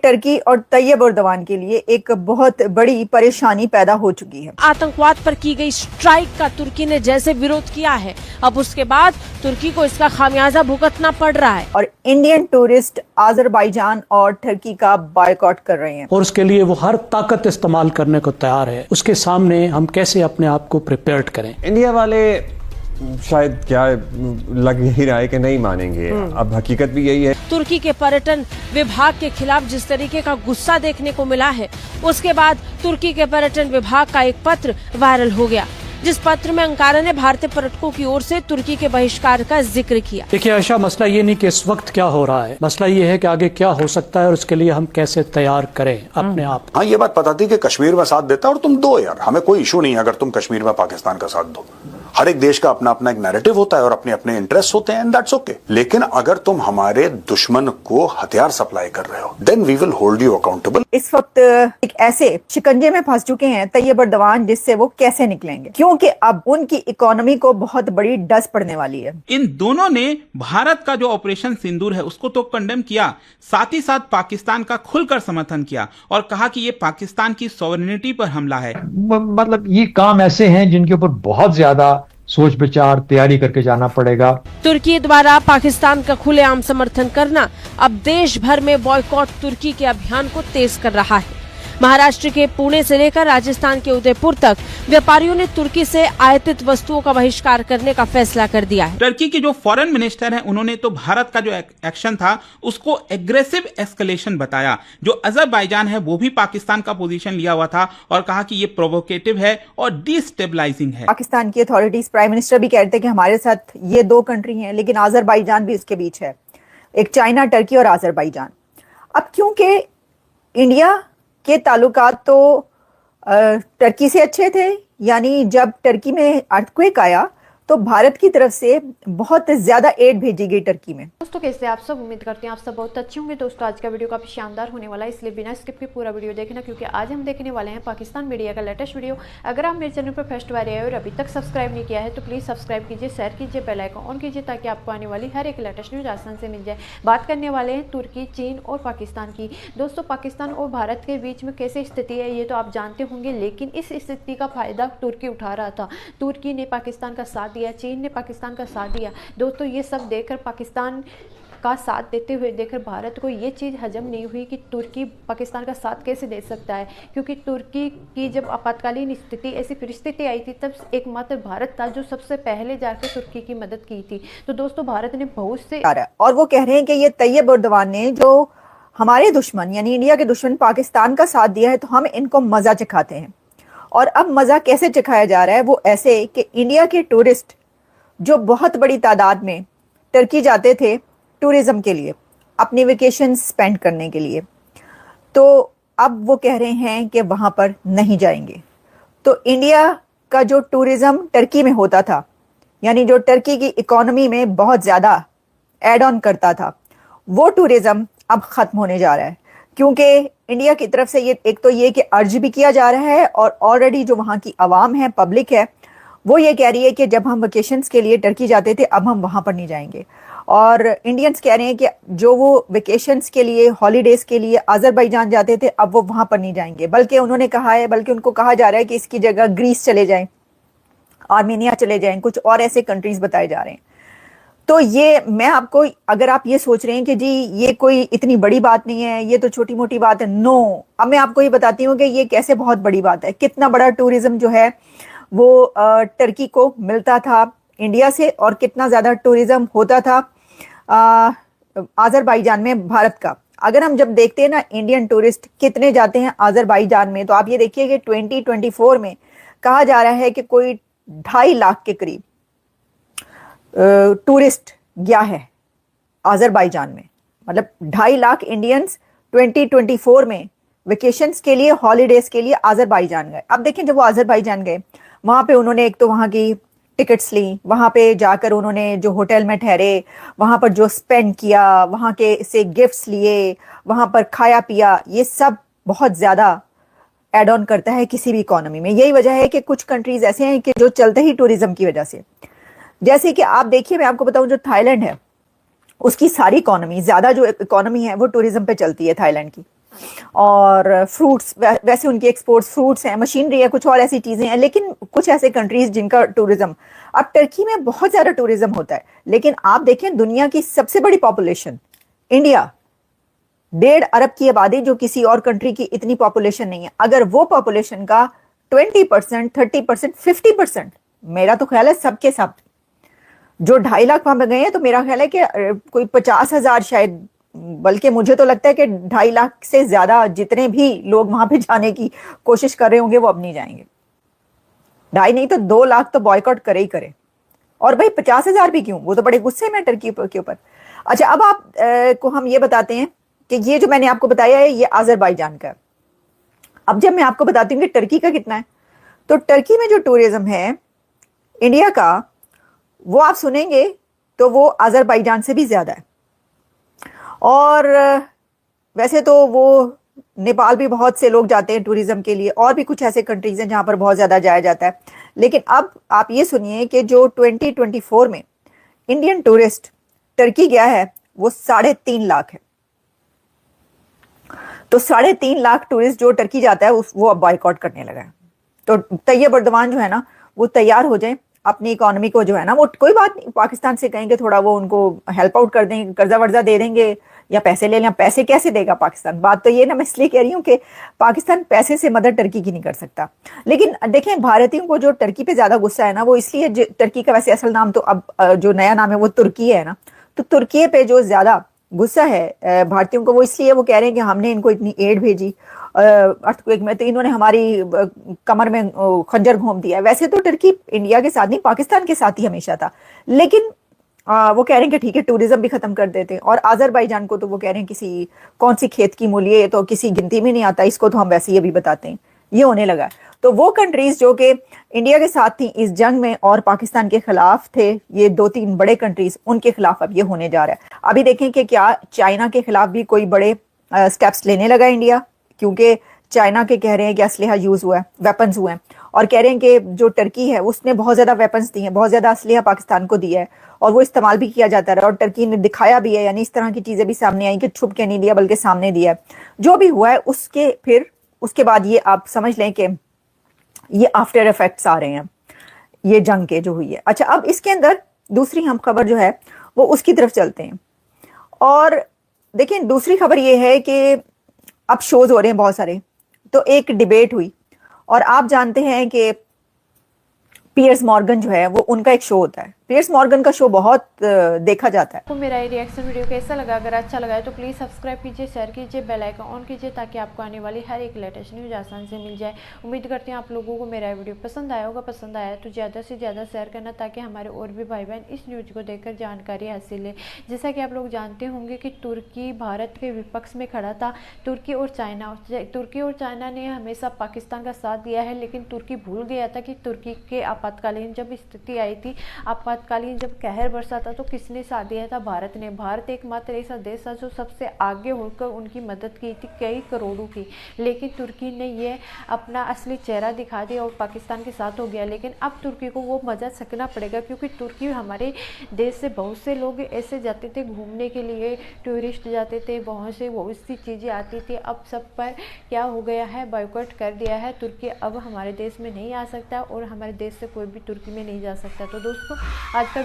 Turkey और Tayyip Erdogan के लिए एक बहुत बड़ी परेशानी पैदा हो चुकी है। आतंकवाद पर की गई स्ट्राइक का तुर्की ने जैसे विरोध किया है, अब उसके बाद तुर्की को इसका खामियाजा भुगतना पड़ रहा है और इंडियन टूरिस्ट अजरबैजान और टर्की का बायकॉट कर रहे हैं और उसके लिए वो हर ताकत इस्तेमाल करने को तैयार है। उसके सामने हम कैसे अपने आप को प्रिपेयर्ड करें। इंडिया वाले शायद क्या लग ही रहा है कि नहीं मानेंगे। अब हकीकत भी यही है। तुर्की के पर्यटन विभाग के खिलाफ जिस तरीके का गुस्सा देखने को मिला है, उसके बाद तुर्की के पर्यटन विभाग का एक पत्र वायरल हो गया, जिस पत्र में अंकारा ने भारतीय पर्यटकों की ओर से तुर्की के बहिष्कार का जिक्र किया। देखिए आयशा, मसला ये नहीं कि इस वक्त क्या हो रहा है, मसला ये है कि आगे क्या हो सकता है और उसके लिए हम कैसे तैयार करें अपने आप। हाँ, ये बात पता थी कि कश्मीर में साथ देता और तुम दो यार, हमें कोई इशू नहीं है अगर तुम कश्मीर में पाकिस्तान का साथ दो। हर एक देश का अपना अपना एक नैरेटिव होता है और अपने अपने इंटरेस्ट होते हैं, एंड दैट्स ओके। लेकिन अगर तुम हमारे दुश्मन को हथियार सप्लाई कर रहे हो, then we will hold you accountable. इस वक्त एक ऐसे शिकंजे में फंस चुके हैं तैयब एर्दोगान, जिससे वो कैसे निकलेंगे, क्योंकि अब उनकी इकोनॉमी को बहुत बड़ी डस पड़ने वाली है। इन दोनों ने भारत का जो ऑपरेशन सिंदूर है उसको तो कंडेम किया, साथ ही साथ पाकिस्तान का खुलकर समर्थन किया और कहा कि ये पाकिस्तान की सॉवरेनिटी पर हमला है। मतलब ये काम ऐसे हैं जिनके ऊपर बहुत ज्यादा सोच विचार तैयारी करके जाना पड़ेगा। तुर्की द्वारा पाकिस्तान का खुलेआम समर्थन करना अब देश भर में बॉयकॉट तुर्की के अभियान को तेज कर रहा है। महाराष्ट्र के पुणे से लेकर राजस्थान के उदयपुर तक व्यापारियों ने तुर्की से आयातित वस्तुओं का बहिष्कार करने का फैसला कर दिया है। टर्की के जो फॉरेन मिनिस्टर हैं, उन्होंने तो भारत का जो एक्शन था उसको एग्रेसिव एस्केलेशन बताया। जो अजरबैजान है वो भी पाकिस्तान का पोजीशन लिया हुआ था और कहा कि ये प्रोवोकेटिव है और डिस्टेबलाइजिंग है। पाकिस्तान की अथॉरिटीज, प्राइम मिनिस्टर भी कहते हैं कि हमारे साथ ये दो कंट्री हैं, लेकिन अजरबैजान भी इसके बीच है, एक चाइना, टर्की और अजरबैजान। अब क्योंकि इंडिया के ताल्लुकात तो टर्की से अच्छे थे, यानी जब टर्की में अर्थक्वेक आया तो भारत की तरफ से बहुत ज्यादा एड भेजी गई टर्की में। दोस्तों कैसे आप सब, उम्मीद करते हैं आप सब बहुत अच्छे होंगे। दोस्तों आज का वीडियो काफी शानदार होने वाला है, इसलिए बिना स्किप के पूरा वीडियो देखना, क्योंकि आज हम देखने वाले हैं पाकिस्तान मीडिया का लेटेस्ट वीडियो। अगर आप मेरे चैनल पर फर्स्ट बार आए और अभी तक सब्सक्राइब नहीं किया है तो प्लीज सब्सक्राइब कीजिए, शेयर कीजिए, बेल आइकन ऑन कीजिए ताकि आपको आने वाली हर एक लेटेस्ट न्यूज आसान से मिल जाए। बात करने वाले हैं तुर्की, चीन और पाकिस्तान की। दोस्तों पाकिस्तान और भारत के बीच में कैसी स्थिति है ये तो आप जानते होंगे, लेकिन इस स्थिति का फायदा तुर्की उठा रहा था। तुर्की ने पाकिस्तान का साथ दिया, चीन ने पाकिस्तान का साथ दिया। दोस्तों ये सब देखकर, पाकिस्तान का साथ देते हुए देखकर भारत को ये चीज़ हजम नहीं हुई कि तुर्की पाकिस्तान का साथ कैसे दे सकता है, क्योंकि तुर्की की जब आपातकालीन स्थिति, ऐसी परिस्थिति आई थी, तब एकमात्र भारत था जो सबसे पहले जाकर तुर्की की मदद की थी। तो दोस्तों भारत ने बहुत से, और वो कह रहे हैं कि ये तैयब एर्दोगान ने जो हमारे दुश्मन यानी इंडिया के दुश्मन पाकिस्तान का साथ दिया है, तो हम इनको मजा चखाते हैं। और अब मजा कैसे चखाया जा रहा है, वो ऐसे कि इंडिया के टूरिस्ट जो बहुत बड़ी तादाद में टर्की जाते थे टूरिज्म के लिए, अपनी वेकेशन स्पेंड करने के लिए, तो अब वो कह रहे हैं कि वहां पर नहीं जाएंगे। तो इंडिया का जो टूरिज्म टर्की में होता था, यानी जो टर्की की इकोनॉमी में बहुत ज़्यादा एड ऑन करता था, वो टूरिज्म अब ख़त्म होने जा रहा है, क्योंकि इंडिया की तरफ से ये एक तो ये कि अर्ज भी किया जा रहा है, और ऑलरेडी जो वहाँ की आवाम है, पब्लिक है, वो ये कह रही है कि जब हम वेकेशंस के लिए टर्की जाते थे अब हम वहाँ पर नहीं जाएंगे। और इंडियंस कह रहे हैं कि जो वो वेकेशंस के लिए, हॉलीडेज के लिए अजरबैजान जाते थे अब वो वहाँ पर नहीं जाएंगे, बल्कि उन्होंने कहा है, बल्कि उनको कहा जा रहा है कि इसकी जगह ग्रीस चले जाएं, आर्मेनिया चले जाएं, कुछ और ऐसे कंट्रीज बताए जा रहे हैं। तो ये मैं आपको, अगर आप ये सोच रहे हैं कि जी ये कोई इतनी बड़ी बात नहीं है, ये तो छोटी मोटी बात है, नो, अब मैं आपको ये बताती हूँ कि ये कैसे बहुत बड़ी बात है। कितना बड़ा टूरिज्म जो है वो टर्की को मिलता था इंडिया से, और कितना ज़्यादा टूरिज्म होता था अजरबैजान में भारत का। अगर हम जब देखते हैं ना इंडियन टूरिस्ट कितने जाते हैं अजरबैजान में, तो आप ये देखिए कि 2024 में कहा जा रहा है कि कोई 2.5 लाख के करीब टूरिस्ट गया है अजरबैजान में। मतलब 2.5 लाख इंडियंस 2024 में वेकेशंस के लिए, हॉलीडेज के लिए अजरबैजान गए। अब देखें, जब वो अजरबैजान गए, वहाँ पे उन्होंने एक तो वहाँ की टिकट्स ली, वहाँ पे जाकर उन्होंने जो होटल में ठहरे, वहाँ पर जो स्पेंड किया, वहाँ के से गिफ्ट्स लिए, वहाँ पर खाया पिया, ये सब बहुत ज़्यादा एड ऑन करता है किसी भी इकोनॉमी में। यही वजह है कि कुछ कंट्रीज ऐसे हैं कि जो चलते ही टूरिज्म की वजह से, जैसे कि आप देखिए, मैं आपको बताऊं, जो थाईलैंड है उसकी सारी इकोनॉमी, ज़्यादा जो इकोनॉमी है वो टूरिज्म पे चलती है थाईलैंड की। और फ्रूट्स, वैसे उनकी एक्सपोर्ट्स फ्रूट्स हैं, मशीनरी है, कुछ और ऐसी चीजें हैं। लेकिन कुछ ऐसे कंट्रीज जिनका टूरिज्म, अब टर्की में बहुत ज्यादा टूरिज्म होता है, लेकिन आप देखें दुनिया की सबसे बड़ी पॉपुलेशन इंडिया, 1.5 अरब की आबादी, जो किसी और कंट्री की इतनी पॉपुलेशन नहीं है। अगर वो पॉपुलेशन का 20%, 30%, 50%, मेरा तो ख्याल है सबके सब जो 2.5 लाख वहां पे गए हैं, तो मेरा ख्याल है कि कोई 50,000 शायद, बल्कि मुझे तो लगता है कि 2.5 लाख से ज्यादा जितने भी लोग वहां पे जाने की कोशिश कर रहे होंगे वो अब नहीं जाएंगे। 2.5 नहीं तो 2 लाख तो बॉयकॉट करे ही करे। और भाई 50,000 भी क्यों, वो तो बड़े गुस्से में टर्की के ऊपर। अच्छा, अब आप को हम ये बताते हैं कि ये जो मैंने आपको बताया है ये अजरबैजान का। अब जब मैं आपको बताती हूँ कि टर्की का कितना है, तो टर्की में जो टूरिज्म है इंडिया का, वो आप सुनेंगे तो वो अजरबैजान से भी ज्यादा है। और वैसे तो वो नेपाल भी बहुत से लोग जाते हैं टूरिज्म के लिए, और भी कुछ ऐसे कंट्रीज हैं जहां पर बहुत ज्यादा जाया जाता है। लेकिन अब आप ये सुनिए कि जो 2024 में इंडियन टूरिस्ट टर्की गया है वो 3.5 लाख है। तो 3.5 लाख टूरिस्ट जो टर्की जाता है वो अब बॉयकॉट करने लगा है। तो तैयब अर्दवान जो है ना वो तैयार हो जाए अपनी इकोनॉमी को, जो है ना वो कोई बात नहीं, पाकिस्तान से कहेंगे थोड़ा वो उनको हेल्प आउट कर देंगे, कर्जा वर्जा दे देंगे या पैसे ले लें। पैसे कैसे देगा पाकिस्तान? बात तो ये ना, मैं इसलिए कह रही हूँ कि पाकिस्तान पैसे से मदद टर्की की नहीं कर सकता। लेकिन देखें, भारतीयों को जो टर्की पे ज्यादा गुस्सा है ना वो इसलिए, टर्की का वैसे असल नाम तो अब जो नया नाम है वो तुर्की है ना, तो तुर्की पे जो ज्यादा गुस्सा है भारतीयों को, वो इसलिए वो कह रहे हैं कि हमने इनको इतनी एड भेजी अर्थक्वेक में, तो इन्होंने हमारी कमर में खंजर घोंप दिया। वैसे तो टर्की इंडिया के साथ नहीं, पाकिस्तान के साथ ही हमेशा था, लेकिन वो कह रहे हैं कि ठीक है टूरिज्म भी खत्म कर देते हैं। और अजरबैजान को तो वो कह रहे हैं किसी कौन सी खेत की मूली है, तो किसी गिनती में नहीं आता, इसको तो हम वैसे ही अभी बताते हैं। ये होने लगा। तो वो कंट्रीज जो कि इंडिया के साथ थी इस जंग में और पाकिस्तान के खिलाफ थे, ये 2-3 बड़े कंट्रीज, उनके खिलाफ अब ये होने जा रहा है। अभी देखें कि क्या चाइना के खिलाफ भी कोई बड़े स्टेप्स लेने लगा इंडिया, क्योंकि चाइना के कह रहे हैं कि असलहा यूज हुआ है, वेपन्स हुए हैं, और कह रहे हैं कि जो टर्की है उसने बहुत ज्यादा वेपन्स दिए हैं, बहुत ज्यादा असलहा पाकिस्तान को दिया है और वो इस्तेमाल भी किया जाता रहा, और टर्की ने दिखाया भी है, यानी इस तरह की चीजें भी सामने आई कि छुप के नहीं दिया बल्कि सामने दिया है। जो भी हुआ है उसके बाद ये आप समझ लें कि ये आफ्टर इफेक्ट्स आ रहे हैं ये जंग के जो हुई है। अच्छा, अब इसके अंदर दूसरी हम खबर जो है वो उसकी तरफ चलते हैं। और देखिए दूसरी खबर ये है कि अब शोज हो रहे हैं बहुत सारे। तो एक डिबेट हुई, और आप जानते हैं कि पियर्स मॉर्गन जो है वो उनका एक शो होता है। पियर्स मॉर्गन का शो बहुत देखा जाता है। आपको मेरा ये रिएक्शन वीडियो कैसा लगा? अगर अच्छा लगा है तो प्लीज़ सब्सक्राइब कीजिए, शेयर कीजिए, बेल आइकन ऑन कीजिए ताकि आपको आने वाली हर एक लेटेस्ट न्यूज़ आसानी से मिल जाए। उम्मीद करते हैं आप लोगों को मेरा वीडियो पसंद आया होगा। पसंद आया तो ज़्यादा से ज़्यादा शेयर करना ताकि हमारे और भी भाई बहन इस न्यूज़ को देखकर जानकारी हासिल है। जैसा कि आप लोग जानते होंगे कि तुर्की भारत के विपक्ष में खड़ा था। तुर्की और चाइना ने हमेशा पाकिस्तान का साथ दिया है, लेकिन तुर्की भूल गया था कि तुर्की के आपातकालीन जब स्थिति आई थी, आपातकालीन जब कहर बरसा था तो किसने साथ दिया था? भारत ने। भारत एकमात्र ऐसा देश था जो सबसे आगे होकर उनकी मदद की थी, कई करोड़ों की। लेकिन तुर्की ने ये अपना असली चेहरा दिखा दिया और पाकिस्तान के साथ हो गया। लेकिन अब तुर्की को वो मजा चखना पड़ेगा, क्योंकि तुर्की हमारे देश से बहुत से लोग ऐसे जाते थे घूमने के लिए, टूरिस्ट जाते थे, बहुत सी चीज़ें आती थी। अब सब पर क्या हो गया है, बॉयकॉट कर दिया है। तुर्की अब हमारे देश में नहीं आ सकता और हमारे देश से कोई भी तुर्की में नहीं जा सकता। तो दोस्तों आज का